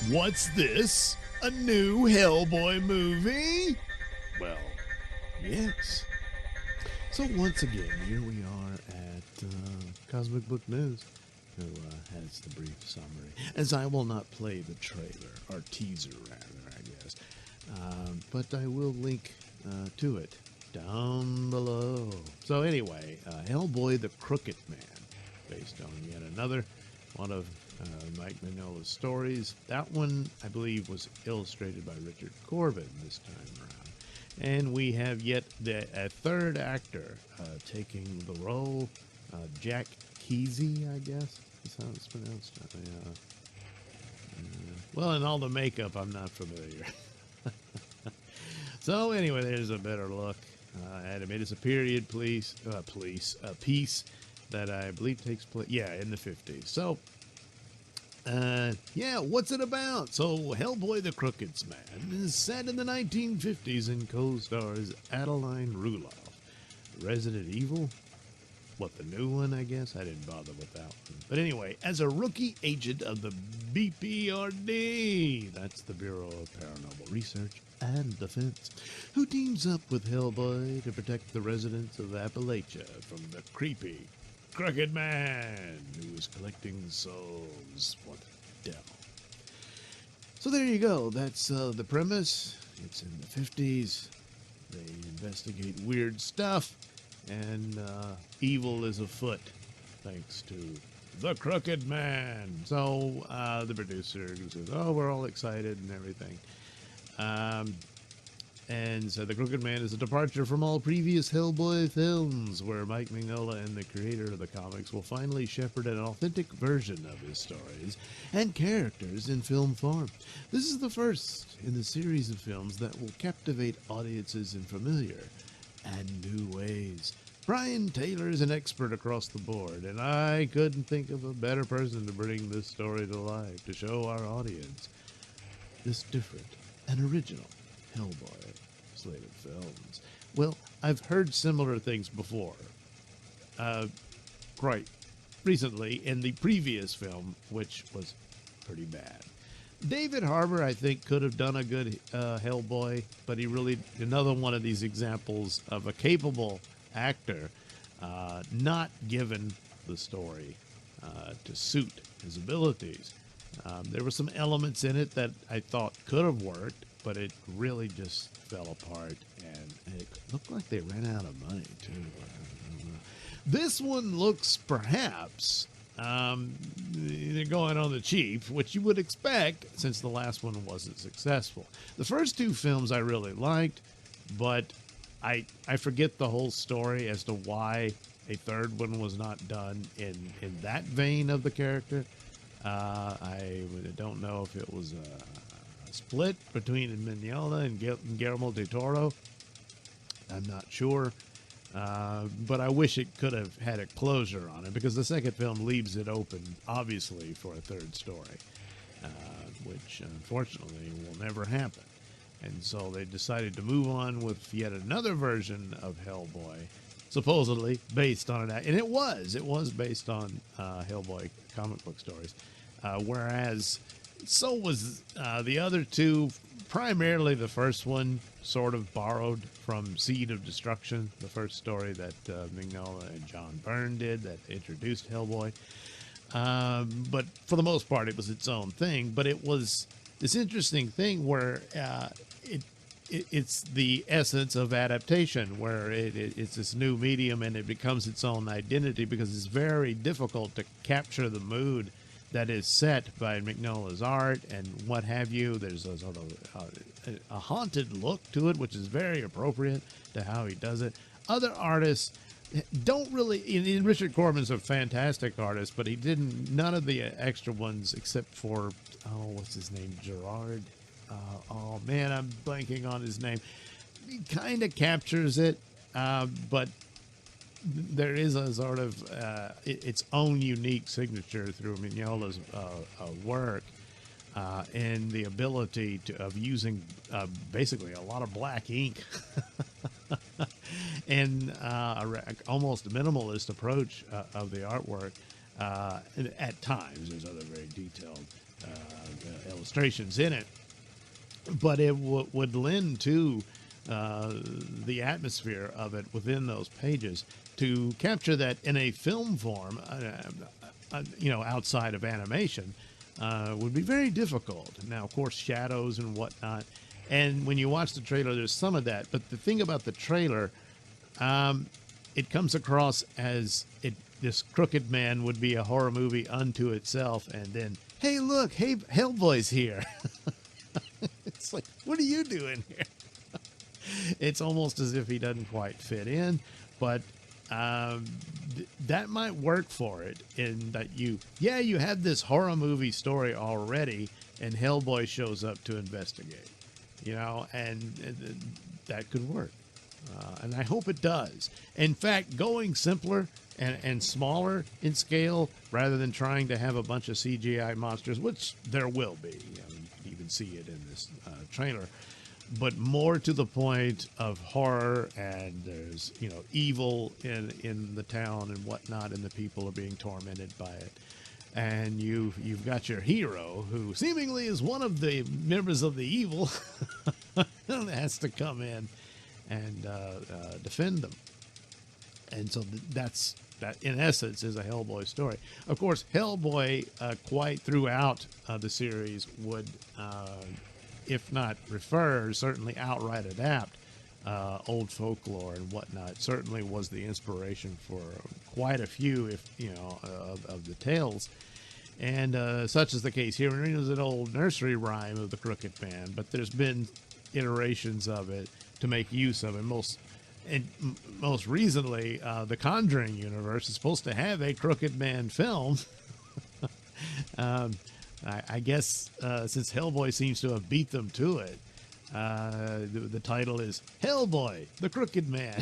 What's this? A new Hellboy movie? Well, yes. So once again, here we are at Cosmic Book News, who has the brief summary, as I will not play the trailer, or teaser rather, I guess, but I will link to it down below. So anyway, Hellboy the Crooked Man, based on yet another one of Mike Mignola's stories. That one, I believe, was illustrated by Richard Corbin this time around. And we have yet a third actor taking the role, Jack Kesey, I guess is how it's pronounced. Well, in all the makeup, I'm not familiar. So anyway, there's a better look at him. It is a period piece that I believe takes place, in the 50s. So, what's it about? So, Hellboy the Crooked Man is set in the 1950s and co-stars Adeline Ruloff. Resident Evil? What, the new one, I guess? I didn't bother with that one. But anyway, as a rookie agent of the BPRD, that's the Bureau of Paranormal Research and Defense, who teams up with Hellboy to protect the residents of Appalachia from the creepy Crooked Man who is collecting souls for the devil. So there you go. That's the premise. It's in the 50s. They investigate weird stuff, and evil is afoot thanks to the Crooked Man. So the producer says, oh, we're all excited and everything. And so the Crooked Man is a departure from all previous Hellboy films, where Mike Mignola and the creator of the comics will finally shepherd an authentic version of his stories and characters in film form. This is the first in the series of films that will captivate audiences in familiar and new ways. Brian Taylor is an expert across the board, and I couldn't think of a better person to bring this story to life, to show our audience this different and original Hellboy slate of films. Well, I've heard similar things before. Quite recently in the previous film, which was pretty bad. David Harbour, I think, could have done a good Hellboy, but he really, another one of these examples of a capable actor not given the story to suit his abilities. There were some elements in it that I thought could have worked, but it really just fell apart, and it looked like they ran out of money, too. This one looks perhaps they're going on the cheap, which you would expect since the last one wasn't successful. The first two films I really liked, but I forget the whole story as to why a third one was not done in that vein of the character. I don't know if it was a split between Mignola and Guillermo del Toro. I'm not sure. But I wish it could have had a closure on it, because the second film leaves it open, obviously, for a third story, which unfortunately will never happen. And so they decided to move on with yet another version of Hellboy, supposedly based on it. And it was based on Hellboy comic book stories. Whereas so was the other two. Primarily the first one sort of borrowed from Seed of Destruction, the first story that Mignola and John Byrne did that introduced Hellboy. But for the most part, it was its own thing. But it was this interesting thing where it's the essence of adaptation, where it's this new medium and it becomes its own identity, because it's very difficult to capture the mood that is set by Mignola's art and what have you. There's a sort of a haunted look to it, which is very appropriate to how he does it. Other artists don't really. Richard Corbin's a fantastic artist, but he didn't. None of the extra ones, except for what's his name, Gerard. Oh man, I'm blanking on his name. He kind of captures it, but there is a sort of its own unique signature through Mignola's work, and the ability of using basically a lot of black ink and almost minimalist approach of the artwork. At times, there's other very detailed illustrations in it, but it would lend to the atmosphere of it within those pages. To capture that in a film form, outside of animation, would be very difficult. Now, of course, shadows and whatnot. And when you watch the trailer, there's some of that. But the thing about the trailer, it comes across as this crooked man would be a horror movie unto itself. And then, hey, look, hey, Hellboy's here. It's like, what are you doing here? It's almost as if he doesn't quite fit in. But that might work for it, in that you have this horror movie story already, and Hellboy shows up to investigate. And that could work. And I hope it does. In fact, going simpler and smaller in scale, rather than trying to have a bunch of CGI monsters, which there will be. You can see it in this trailer. But more to the point of horror, and there's, evil in the town and whatnot, and the people are being tormented by it. And you've got your hero, who seemingly is one of the members of the evil, has to come in and defend them. And so that, in essence, is a Hellboy story. Of course, Hellboy, quite throughout the series, would, if not refer, certainly outright adapt old folklore and whatnot. Certainly was the inspiration for quite a few, of the tales. And such is the case here. It was an old nursery rhyme of the Crooked Man, but there's been iterations of it to make use of it. Most recently, the Conjuring universe is supposed to have a Crooked Man film. I guess since Hellboy seems to have beat them to it, the title is Hellboy, the Crooked Man.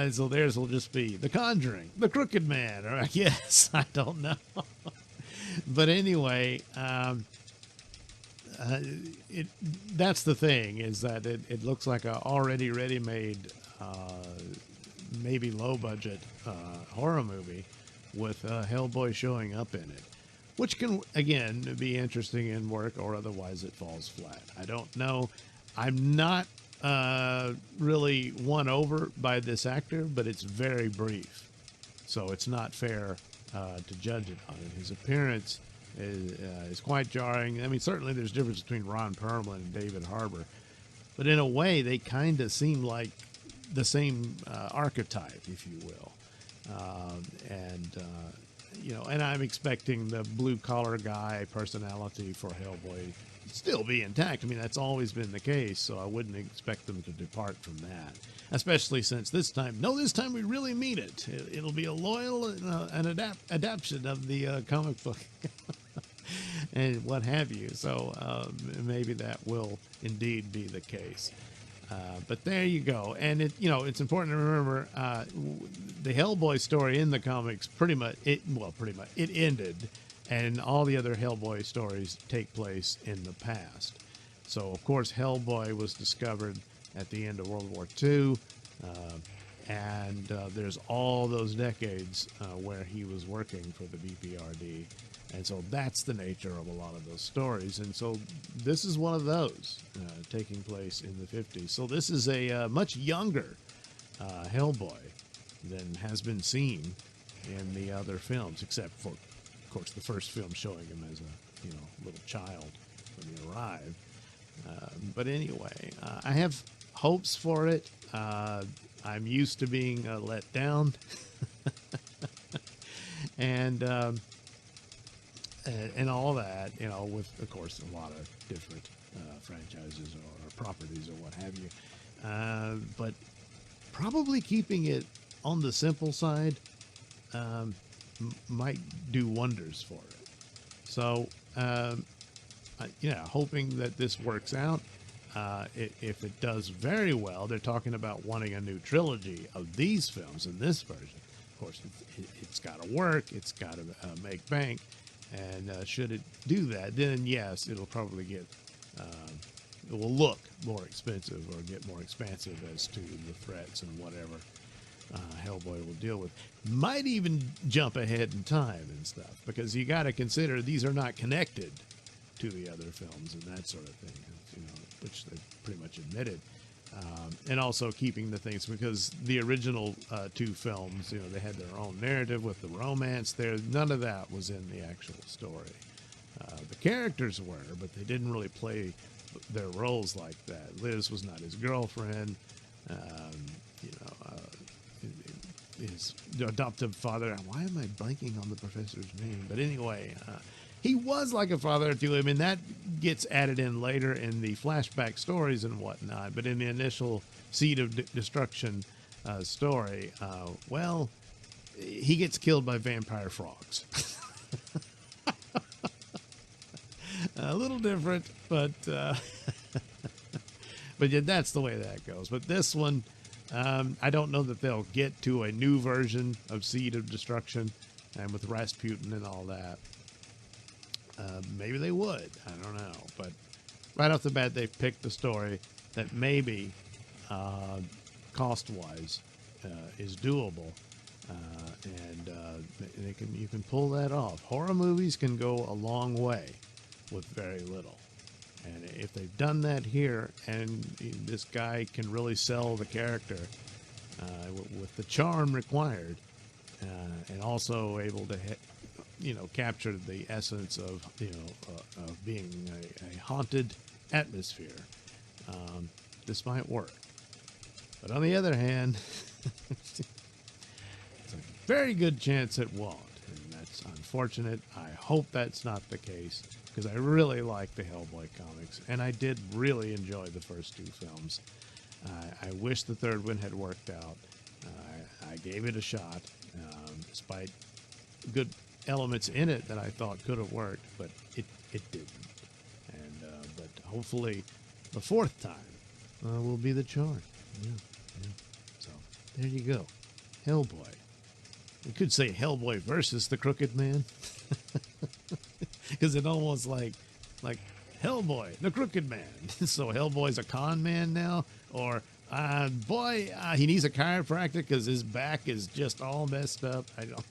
So theirs will just be The Conjuring, the Crooked Man, or I guess, I don't know. But anyway, that's the thing, is that it looks like a already ready-made, maybe low-budget horror movie with Hellboy showing up in it, which can, again, be interesting and work, or otherwise it falls flat. I don't know. I'm not really won over by this actor, but it's very brief, so it's not fair to judge it on it. His appearance is quite jarring. I mean, certainly there's a difference between Ron Perlman and David Harbour, but in a way they kind of seem like the same archetype, if you will. And I'm expecting the blue-collar guy personality for Hellboy still be intact. I mean, that's always been the case, so I wouldn't expect them to depart from that, especially since this time we really mean it. It'll be a loyal and adaptation of the comic book and what have you. So maybe that will indeed be the case. But there you go. And it's important to remember the Hellboy story in the comics it ended, and all the other Hellboy stories take place in the past. So of course Hellboy was discovered at the end of World War II, and there's all those decades where he was working for the BPRD. And so that's the nature of a lot of those stories. And so this is one of those taking place in the 50s. So this is a much younger Hellboy than has been seen in the other films, except for, of course, the first film showing him as a little child when he arrived. But anyway, I have hopes for it. I'm used to being let down. And all that, with, of course, a lot of different franchises or properties or what have you. But probably keeping it on the simple side might do wonders for it. So, hoping that this works out. If it does very well, they're talking about wanting a new trilogy of these films in this version. Of course, it's got to work. It's got to make bank. And should it do that, then yes, it'll probably get, it will look more expensive or get more expansive as to the threats and whatever. Hellboy will deal with. Might even jump ahead in time and stuff, because you got to consider these are not connected to the other films and that sort of thing, you know, which they pretty much admitted. And also keeping the things, because the original two films, you know, they had their own narrative with the romance there. None of that was in the actual story. The characters were, but they didn't really play their roles like that. Liz was not his girlfriend. You know, his adoptive father. Why am I blanking on the professor's name? But anyway, he was like a father to him, and that gets added in later in the flashback stories and whatnot. But in the initial Seed of Destruction story, well, he gets killed by vampire frogs. A little different, but but yeah, that's the way that goes. But this one, I don't know that they'll get to a new version of Seed of Destruction, and with Rasputin and all that. Maybe they would. I don't know. But right off the bat, they've picked a story that maybe, cost-wise, is doable, and you can pull that off. Horror movies can go a long way with very little. And if they've done that here, and this guy can really sell the character with the charm required, and also able to, you know, capture the essence of, you know, of being a haunted atmosphere, this might work. But on the other hand, it's a very good chance it won't, and that's unfortunate. I hope that's not the case, because I really like the Hellboy comics, and I did really enjoy the first two films. I wish the third one had worked out. I gave it a shot, despite good elements in it that I thought could have worked, but it didn't. And but hopefully the fourth time will be the charm. Yeah. So there you go, Hellboy. We could say Hellboy versus the Crooked Man, because it almost like Hellboy, the Crooked Man. So Hellboy's a con man now, or he needs a chiropractor because his back is just all messed up. I don't.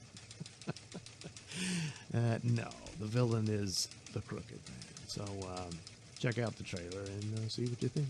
No, the villain is the Crooked Man. So check out the trailer and see what you think.